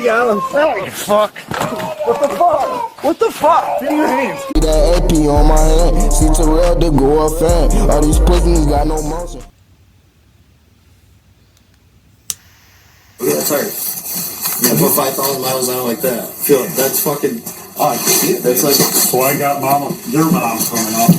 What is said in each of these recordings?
got him. Oh, fuck. What the fuck? What the fuck? Give me your hands. See that AP on my hand. See Terrell to go up fan. All these pussies got no motion. Yeah, that's hard. Yeah, put 5,000 miles on it like that. Feel it. That's fucking. Oh, I can see it. That's like. So I got your mom coming up.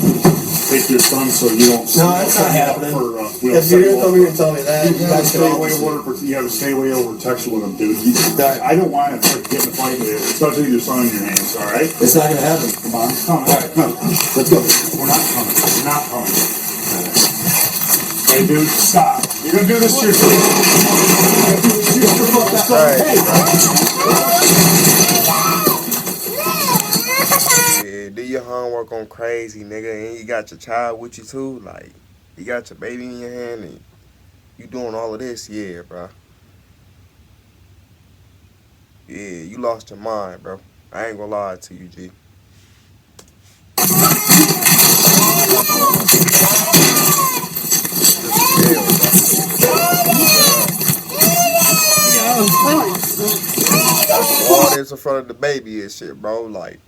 Take your son so you don't. No, that's not happening. If you're gonna come here and tell me that, you gotta stay away over. You gotta stay away over protection with him, dude. I don't want to get in a fight with you, especially with your son in your hands. All right? It's not gonna happen. Come on, come. All right, no, let's go. We're not coming. We're not coming. Hey, dude, stop. You're gonna do this to yourself. Yeah, do your homework on crazy, nigga, and you got your child with you too. Like, you got your baby in your hand, and you doing all of this, yeah, bro. Yeah, you lost your mind, bro. I ain't gonna lie to you, G. All this in front of the baby and shit, bro. Like,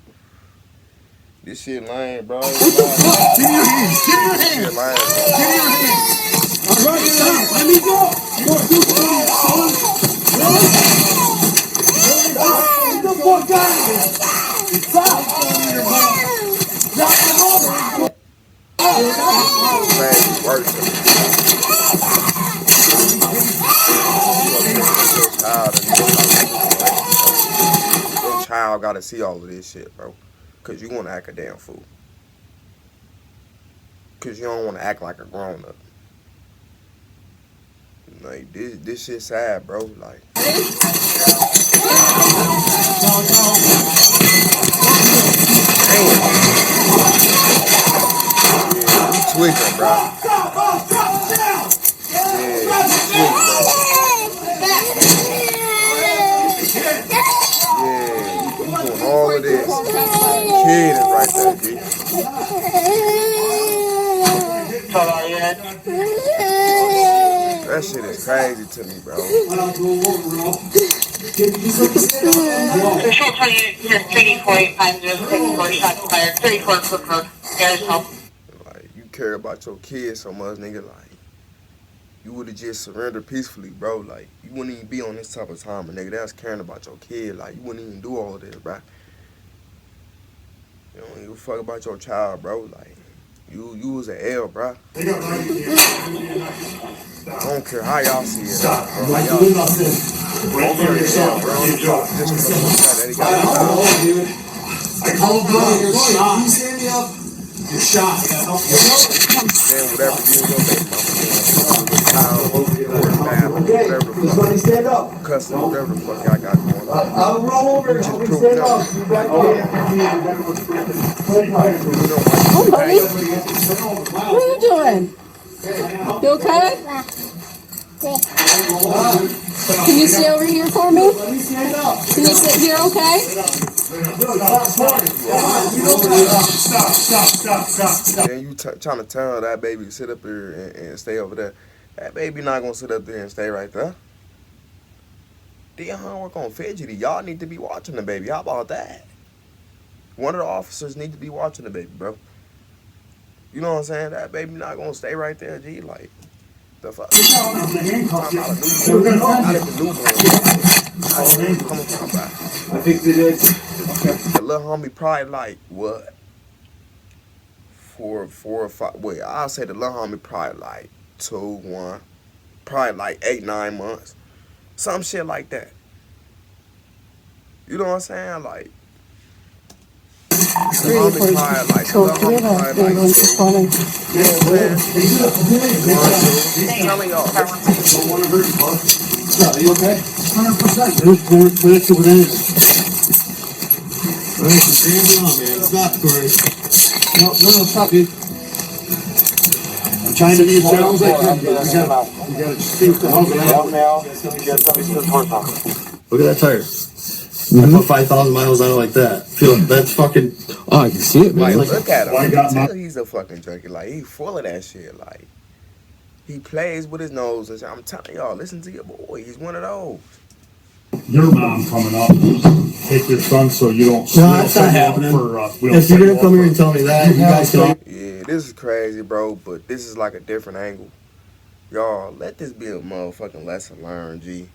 this shit lame, bro. What the fuck? Give me your hands. Give me your hands. Shit lame, bro. Give me your hands. All right, stop. Let me go. You want to do something, son? Really? Get the fuck out of here. Stop. Drop them over. Man, worse. Your child gotta see all of this shit, bro. Cause you wanna act a damn fool. Cause you don't wanna act like a grown up. Like this shit sad, bro. Like damn. Yeah, you tweaking, bro. Yeah, you tweaking, bro. All of this. Kid is right there, G. That shit is crazy to me, bro. Control 28, you're 348506, shots fired, 34 Cook Road, Garage Help. Like, you care about your kids so much, nigga, like, you would've just surrendered peacefully, bro. Like, you wouldn't even be on this type of time, nigga. That's caring about your kid. Like, you wouldn't even do all of this, bro. You don't give a fuck about your child, bro. Like, you was an L, bro. I don't care how y'all see it, bro. How y'all see it. Don't care yourself, bro. Just because of the fact that he got a child. I called you. You're shot. You stand me up. You're shot. Then whatever you and your baby mama doing, with child, or bad, whatever the fuck. Stand up. Cussing, whatever the fuck y'all got going on. I'll roll over. You just proved nothing. Oh, buddy. What are you doing? You okay? Can you stay over here for me? Can you sit here, okay? Then you trying to tell that baby to sit up here and stay over there. That baby not gonna sit up there and stay right there. Do your homework on fidgety. Y'all need to be watching the baby. How about that? One of the officers need to be watching the baby, bro. You know what I'm saying? That baby not gonna stay right there, G. Like, the fuck? I'm not a newborn. Not even newborn. I think they did. The little homie probably like, what? 4 or 5. Wait, I'll say the little homie probably like 2, 1. Probably like 8, 9 months. Some shit like that. You know what I'm saying? Like, the homie probably like, the little homie probably like 2. You know what I'm saying? I'm telling y'all. Are you okay? 100%. Let's do it. Alright, stand down, man. Stop, Corey. No, stop, dude. I'm trying to be as gentle as I can. We gotta speak the hell out. Look at that tire. I put 5,000 miles on it like that. Feel it. That's fucking. Oh, I can see it, man. Like, look at him. I can tell he's a fucking junkie. Like, he full of that shit. Like, he plays with his nose. And I'm telling y'all, listen to your boy. He's one of those. your mom coming up, take your son so you don't. No, that's not happening. If you're gonna come here and tell me that, you guys can. Yeah, this is crazy, bro, but this is like a different angle. Y'all, let this be a motherfucking lesson learned, G.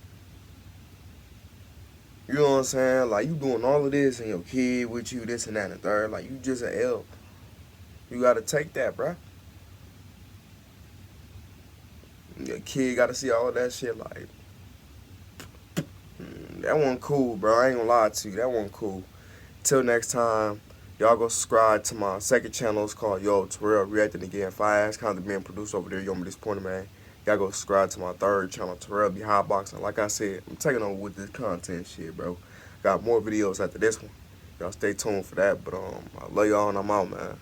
You know what I'm saying? Like, you doing all of this and your kid with you, this and that and the third. Like, you just an L. You gotta take that, bruh. Your kid gotta see all of that shit, like, that wasn't cool, bro. I ain't gonna lie to you. That wasn't cool. Till next time, y'all go subscribe to my second channel. It's called Yo Terrell Reacting Again. Fire content being produced over there. You want me disappointed, man? Y'all go subscribe to my third channel, Terrell Be Hotboxing. Like I said, I'm taking over with this content shit, bro. Got more videos after this one. Y'all stay tuned for that. But I love y'all and I'm out, man.